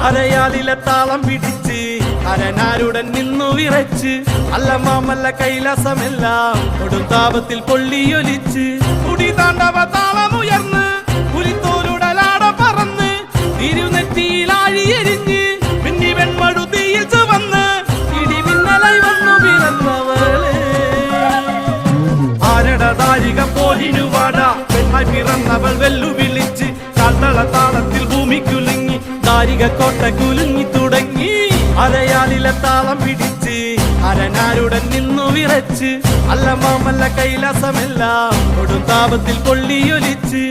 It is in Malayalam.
അരയാലിലെ താളം പിടിച്ച് അരനാരുടൻ നിന്നു വിറച്ച് അല്ല മാമല്ല കൈലാസമെല്ലാം കൊടുങ്കാപത്തിൽ പൊള്ളിയൊലിച്ച് കുടി താണ്ടവ താളമുയർന്ന് പുലിത്തോലുടലാട പറന്ന് തിരുനെറ്റിയിലാഴിയെരിഞ്ഞ് മിന്നി വെൺമടുതിയിൽ ചുവന്ന് ഇടിമിന്നലായി വന്നു പിറന്നവളെ ആരടതാരിക പോലിനുവാട പെണ്ണായി പിറന്നവൾ വെല്ലുവിളിച്ച് കാത്തള താളത്തിൽ ഭൂമി കുലുങ്ങി താരിക കോട്ട കുലുങ്ങി തുടങ്ങി അരയാലിലെ താളം പിടിച്ച് അരനാരുടൻ നിന്നു വിറച്ച് അല്ല മാമല്ല കൈലാസമെല്ലാം കൊടുങ്കാപത്തിൽ പൊള്ളിയൊലിച്ച്